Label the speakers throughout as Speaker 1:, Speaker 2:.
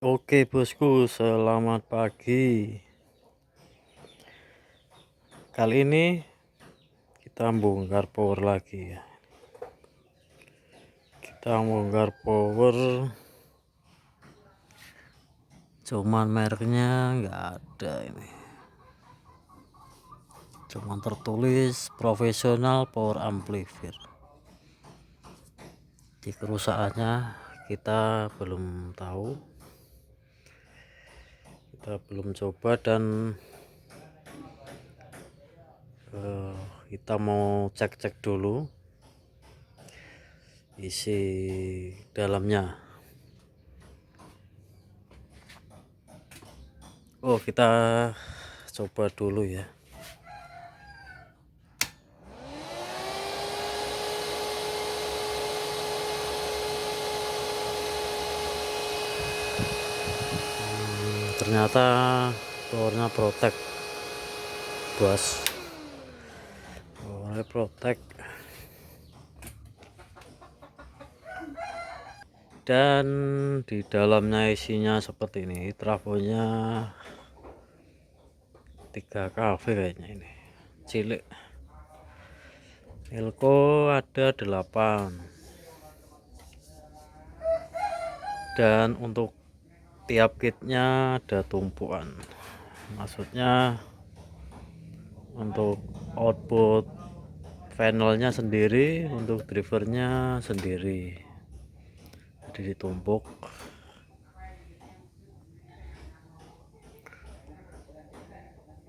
Speaker 1: Oke bosku, selamat pagi. Kali ini kita bongkar power lagi ya. Kita bongkar power, cuman mereknya nggak ada ini. Cuman tertulis profesional power amplifier. Di kerusakannya kita belum tahu. Kita belum coba dan kita mau cek-cek dulu isi dalamnya. Kita coba dulu ya. Ternyata powernya Protek bos, powernya Protek, dan di dalamnya isinya seperti ini. Trafonya 3 kV kayaknya, ini cilik. Elko ada 8, dan untuk tiap kitnya ada tumpuan. Maksudnya untuk output panelnya sendiri, untuk drivernya sendiri, jadi ditumpuk.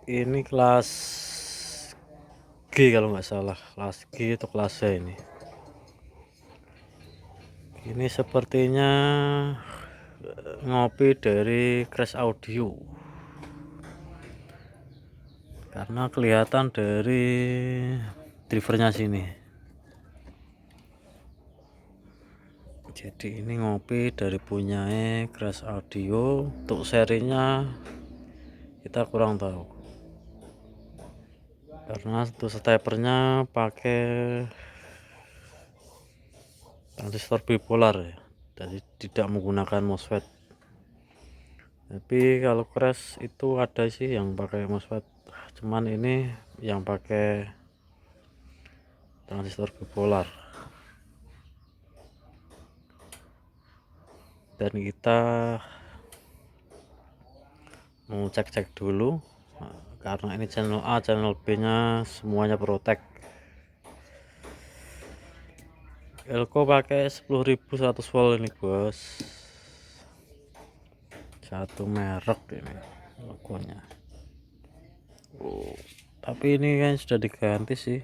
Speaker 1: Ini kelas G kalau nggak salah, kelas G atau kelas C ini. Ini sepertinya ngopi dari Crash Audio, karena kelihatan dari drivernya sini. Jadi ini ngopi dari punya Crash Audio. Untuk serinya kita kurang tahu, karena untuk stepernya pakai transistor bipolar ya, jadi tidak menggunakan MOSFET. Tapi kalau Crash itu ada sih yang pakai MOSFET, cuman ini yang pakai transistor bipolar. Dan kita mau cek-cek dulu, karena ini channel A, channel B nya semuanya Protek. Elko pakai 10.100 volt ini bos, satu merek ini logonya. Tapi ini kan sudah diganti sih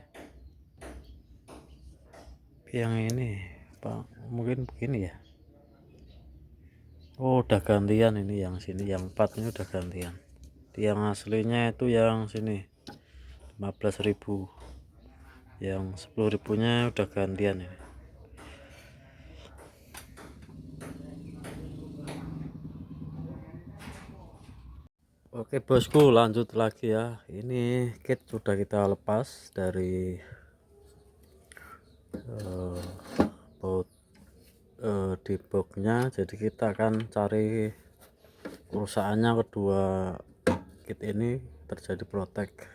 Speaker 1: yang ini Pak, mungkin begini ya. Udah gantian ini, yang sini yang 4 ini udah gantian. Yang aslinya itu yang sini 15.000, yang 10.000 nya udah gantian ini. Oke bosku, lanjut lagi ya. Ini kit sudah kita lepas dari di boxnya, jadi kita akan cari kerusakannya. Kedua kit ini terjadi Protek.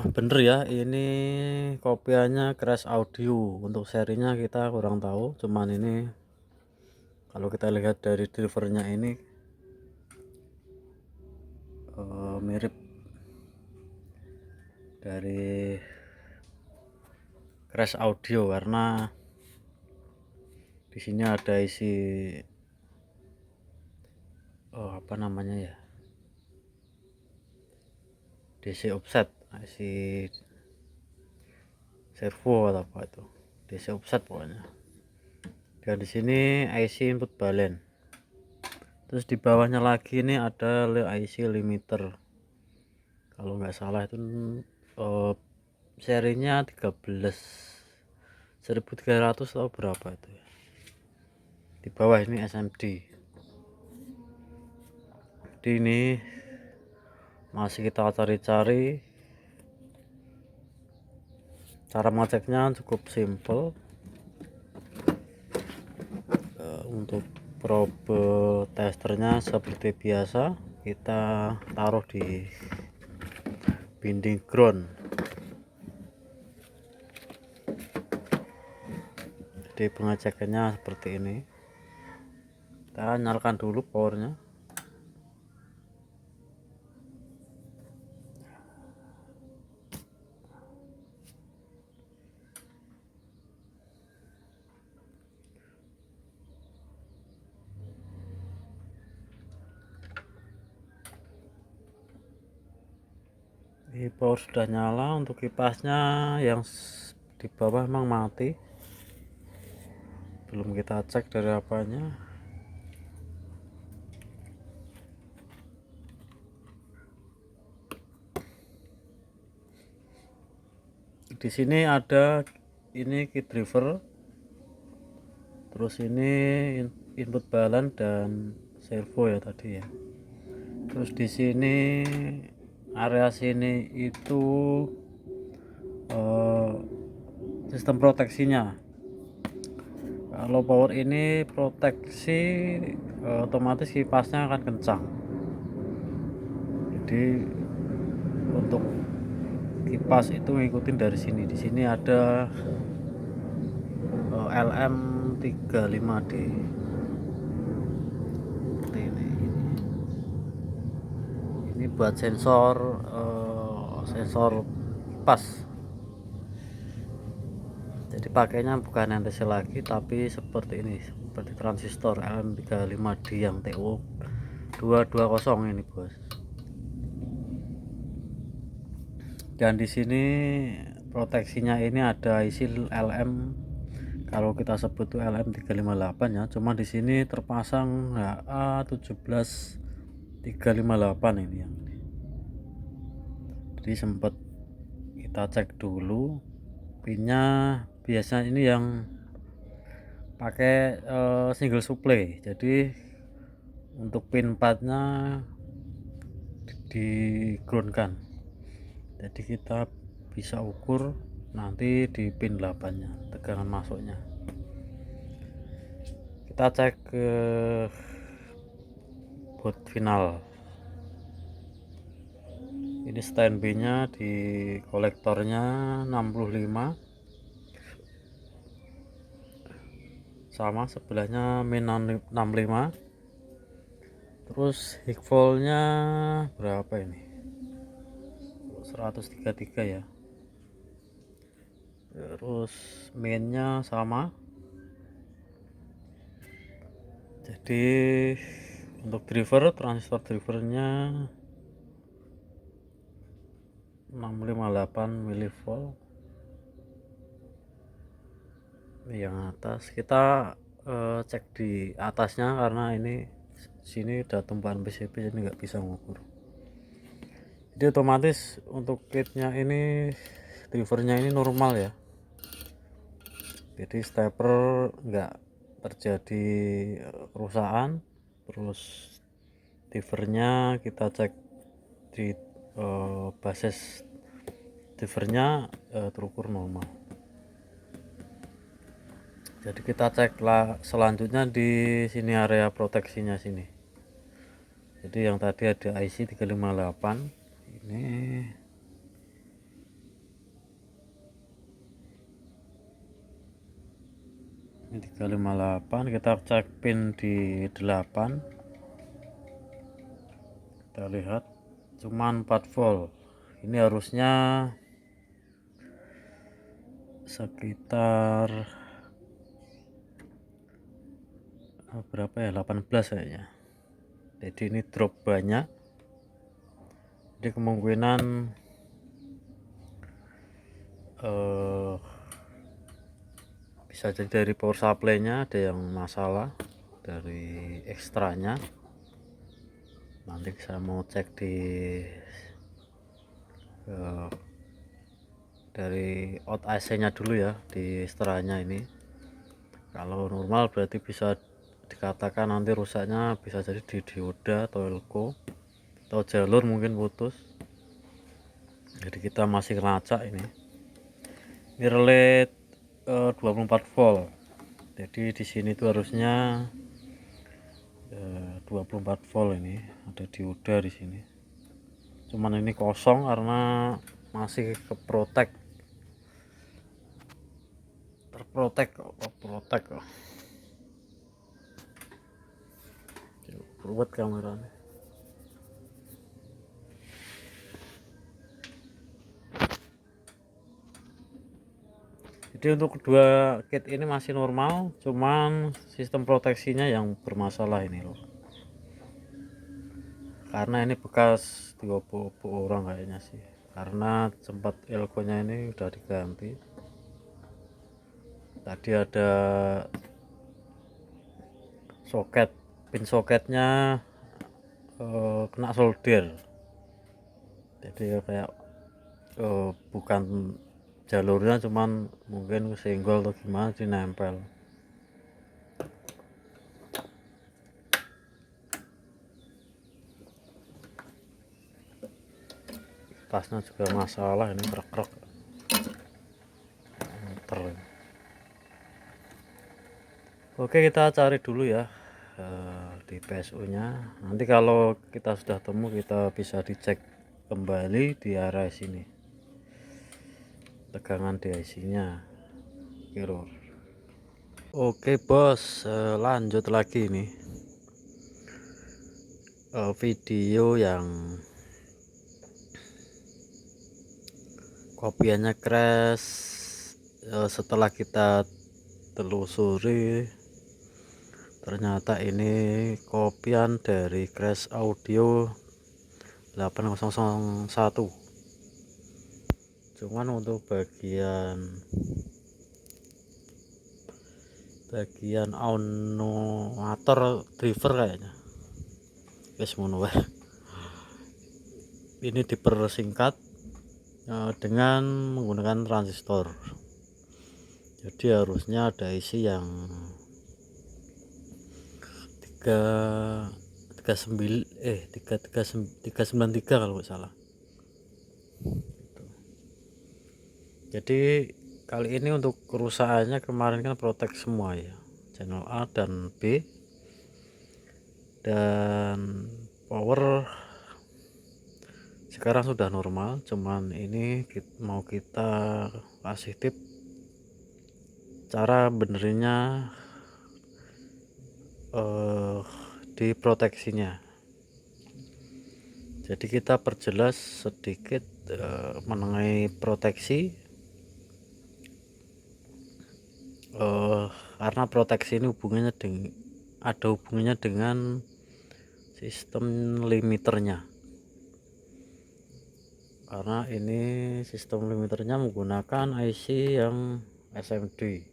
Speaker 1: Bener ya, ini kopiannya Crash Audio. Untuk serinya kita kurang tahu, cuman ini kalau kita lihat dari drivernya ini mirip dari Crash Audio, karena di sini ada isi apa namanya ya, DC offset, isi servo atau apa itu, DC offset pokoknya. Dan di sini IC input balen. Terus di bawahnya lagi ini ada IC limiter, kalau nggak salah itu serinya 13.300 atau berapa itu ya. Di bawah ini SMD. Jadi ini masih kita cari-cari. Cara mengeceknya cukup simple. untuk probe testernya seperti biasa, kita taruh di binding ground. Jadi pengecekannya seperti ini. Kita nyalakan dulu powernya. Ini power sudah nyala. Untuk kipasnya yang di bawah memang mati, belum kita cek dari apanya. Di sini ada ini key driver, terus ini input balance dan servo ya tadi ya. Terus di sini area sini itu sistem proteksinya. Kalau power ini proteksi, otomatis kipasnya akan kencang. Jadi untuk kipas itu ngikutin dari sini. Di sini ada LM35D seperti ini buat sensor kipas. Jadi pakainya bukan NTC lagi, tapi seperti ini, seperti transistor LM35D yang TO 220 ini bos. Dan di sini proteksinya ini ada IC LM, kalau kita sebut itu LM358 ya, cuma di sini terpasang HA17358 ini yang ini. Jadi sempat kita cek dulu pinnya, biasanya ini yang pakai single supply, jadi untuk pin 4 nya di ground kan, jadi kita bisa ukur nanti di pin 8 nya tegangan masuknya. Kita cek ke boot final. Ini standby nya di kolektornya 65, sama sebelahnya min 65. Terus high nya berapa ini, 133 ya. Terus mainnya sama. Jadi untuk driver, transistor drivernya 658 mV. Yang atas kita cek di atasnya, karena ini sini ada tumpuan PCB, jadi nggak bisa ngukur. Jadi otomatis untuk kitnya ini, drivernya ini normal ya, jadi stepper nggak terjadi kerusakan. Terus drivernya kita cek di basis drivernya terukur normal. Jadi kita cek lah selanjutnya di sini area proteksinya sini. Jadi yang tadi ada IC 358 ini, ini 358. Kita cek pin di 8, kita lihat cuman 4 volt. Ini harusnya sekitar berapa ya, 18 kayaknya. Jadi ini drop banyak, jadi kemungkinan bisa jadi dari power supply nya ada yang masalah, dari ekstranya. Nanti saya mau cek di dari out AC nya dulu ya, di ekstranya ini. Kalau normal berarti bisa dikatakan nanti rusaknya bisa jadi di dioda atau elko, atau jalur mungkin putus. Jadi kita masih ngelacak ini relay 24 volt. Jadi di sini tuh harusnya 24 volt, ini ada dioda di sini. Cuman ini kosong karena masih terprotek kok. Ruwet kameranya. Jadi untuk kedua kit ini masih normal, cuman sistem proteksinya yang bermasalah ini loh. Karena ini bekas diopok-opok orang kayaknya sih, karena sempat elkonya ini udah diganti. Tadi ada pin soketnya kena solder, jadi ya kayak bukan jalurnya, cuman mungkin kesenggol atau gimana, dinempel. Tasnya juga masalah, ini krek-krek muter. Oke, kita cari dulu ya di PSU nya. Nanti kalau kita sudah temu, kita bisa dicek kembali di area sini, tegangan di IC nya. Oke bos, lanjut lagi nih video yang kopiannya crash. Setelah kita telusuri, ternyata ini kopian dari Crash Audio 8001. Cuman untuk bagian anomator driver kayaknya wis ngono wae. Ini dipersingkat dengan menggunakan transistor. Jadi harusnya ada isi yang 393 kalau nggak salah. Jadi kali ini untuk kerusakannya, kemarin kan protek semua ya, channel A dan B, dan power sekarang sudah normal. Cuman ini mau kita kasih tip cara benerinnya di proteksinya. Jadi kita perjelas sedikit mengenai proteksi, karena proteksi ini ada hubungannya dengan sistem limiternya. Karena ini sistem limiternya menggunakan IC yang SMD.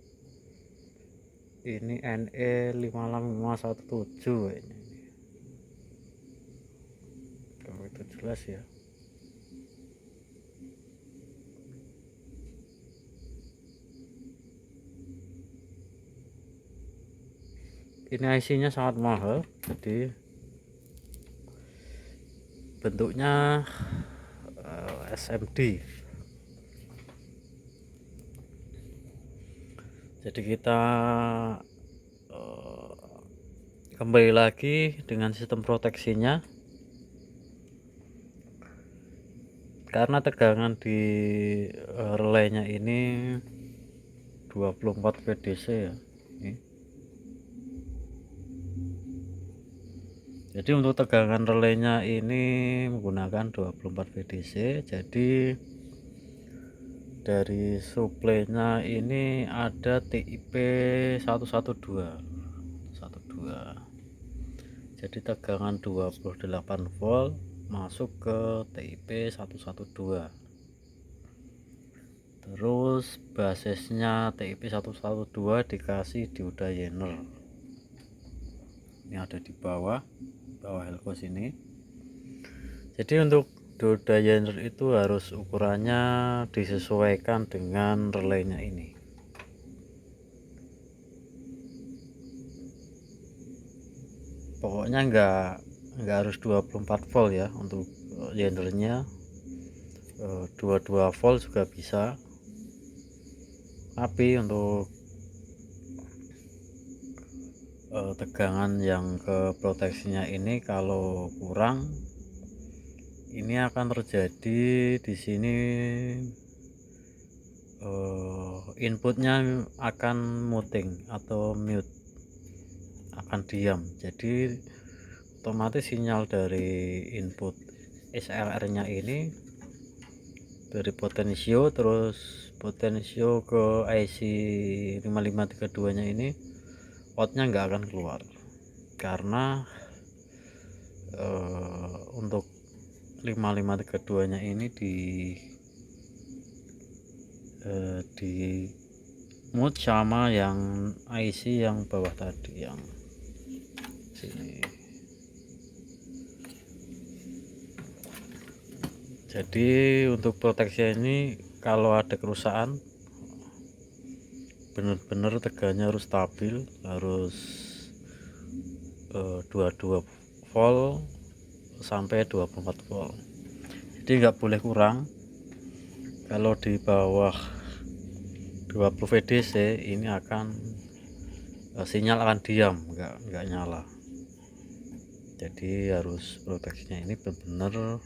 Speaker 1: Ini NE58517 ini. Kalau itu jelas ya. Ini IC-nya sangat mahal, jadi bentuknya SMD. Jadi kita kembali lagi dengan sistem proteksinya. Karena tegangan di relaynya ini 24 VDC ya. Jadi untuk tegangan relaynya ini menggunakan 24 VDC. Jadi dari supply-nya ini ada TIP 112. Jadi tegangan 28 volt masuk ke TIP 112. Terus basisnya TIP 112 dikasih dioda Zener. Ini ada di bawah helco sini. Jadi untuk dioda Zener itu harus ukurannya disesuaikan dengan relaynya ini. Pokoknya enggak harus 24 volt ya. Untuk Zenernya 22 volt juga bisa, tapi untuk tegangan yang ke proteksinya ini kalau kurang, ini akan terjadi di sini inputnya akan muting atau mute, akan diam. Jadi otomatis sinyal dari input SLR nya ini dari potensio, terus potensio ke IC 5532 nya ini outnya nggak akan keluar, karena untuk 5532 nya ini di mute sama yang IC yang bawah tadi, yang sini. Jadi untuk proteksi ini kalau ada kerusakan benar-benar tegangannya harus stabil, harus 22 volt sampai 24 volt, jadi nggak boleh kurang. Kalau di bawah 20 VDC ini akan sinyal akan diam, nggak nyala. Jadi harus proteksinya ini benar-benar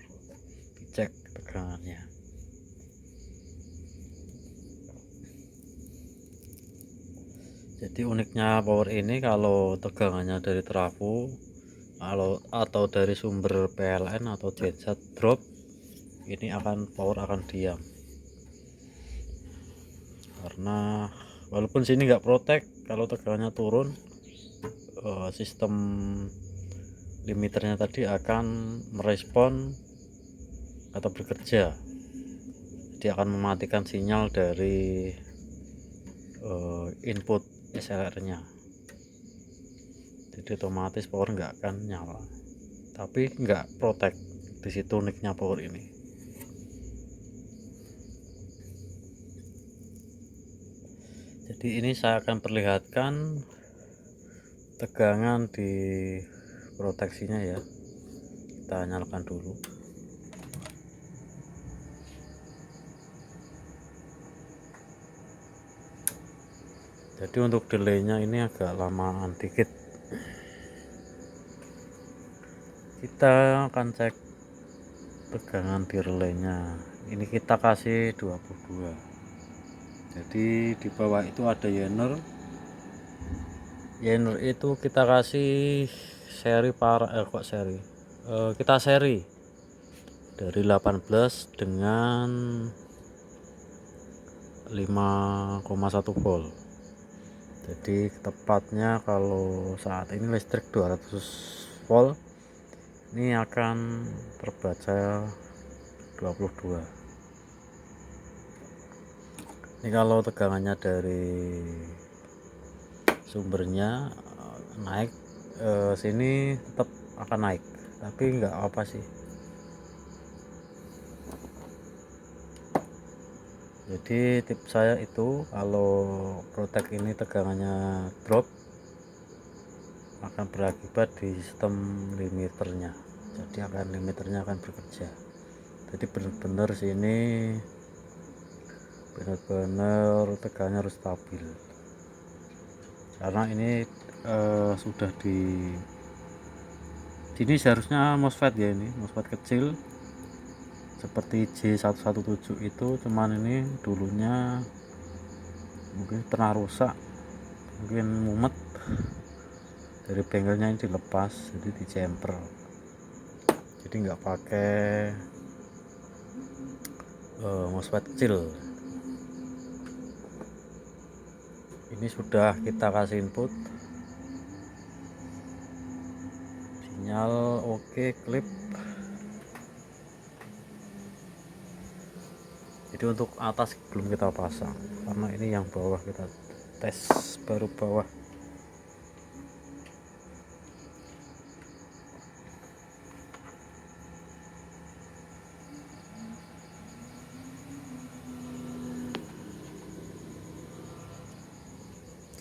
Speaker 1: dicek tegangannya. Jadi uniknya power ini, kalau tegangannya dari trafo atau dari sumber PLN atau genset drop, ini power akan diam, karena walaupun sini nggak protek, kalau tegangannya turun, sistem limiternya tadi akan merespon atau bekerja, dia akan mematikan sinyal dari input SLR nya, jadi otomatis power nggak akan nyala, tapi nggak protek. Di situ uniknya power ini. Jadi ini saya akan perlihatkan tegangan di proteksinya ya. Kita nyalakan dulu. Jadi untuk delaynya ini agak lamaan dikit. Kita akan cek tegangan di relaynya. Ini kita kasih 22. Jadi di bawah itu ada yener itu kita kasih seri kita seri dari 18 dengan 5,1 volt. Jadi tepatnya kalau saat ini listrik 200 volt, ini akan terbaca 22. Ini kalau tegangannya dari sumbernya naik, sini tetap akan naik, tapi enggak apa sih. Jadi tips saya itu, kalau protek ini tegangannya drop, akan berakibat di sistem limiternya. Jadi limiternya akan bekerja. Jadi benar-benar sini benar-benar tegangannya harus stabil, karena ini sudah di sini seharusnya MOSFET ya, ini MOSFET kecil seperti J117 itu, cuman ini dulunya mungkin pernah rusak, mungkin mumet, dari bengkelnya ini dilepas, jadi dijemper, jadi nggak pakai MOSFET kecil. Ini sudah kita kasih input, sinyal oke, klip. Jadi untuk atas belum kita pasang, karena ini yang bawah kita tes, baru bawah.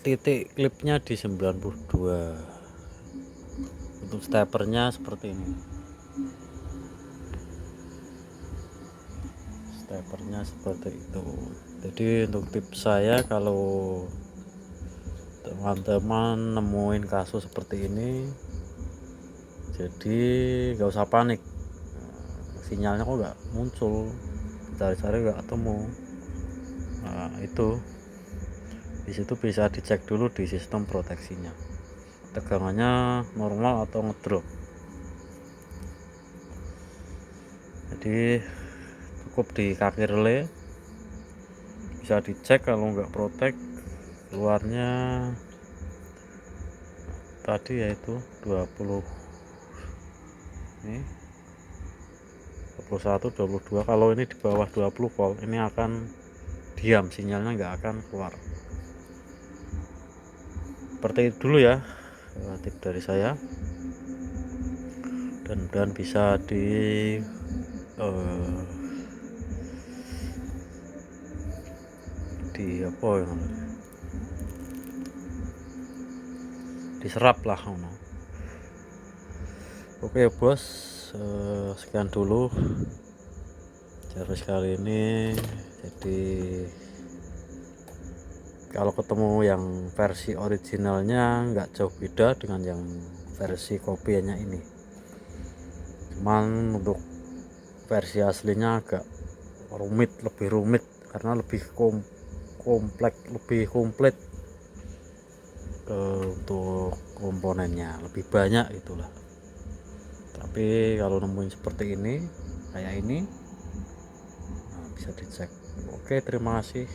Speaker 1: Titik klipnya di 92. Untuk stepernya seperti ini, stepernya seperti itu. Jadi untuk tips saya, kalau teman-teman nemuin kasus seperti ini, jadi nggak usah panik. Sinyalnya kok nggak muncul, cari-cari nggak ketemu. Nah, itu di situ bisa dicek dulu di sistem proteksinya, tegangannya normal atau ngedrop. Jadi cukup di kaki relay bisa dicek. Kalau nggak protek, keluarnya tadi yaitu 20 ini 21 22. Kalau ini di bawah 20 volt ini akan diam, sinyalnya nggak akan keluar. Seperti itu dulu ya tip dari saya, dan bisa di apa ya, diserap lah. Oke bos, sekian dulu service kali ini. Jadi kalau ketemu yang versi originalnya nggak jauh beda dengan yang versi kopiannya ini, cuman untuk versi aslinya agak lebih rumit karena lebih kompleks, lebih komplit untuk komponennya, lebih banyak itulah. Tapi kalau nemuin seperti ini, kayak ini, nah, bisa dicek. Oke, terima kasih.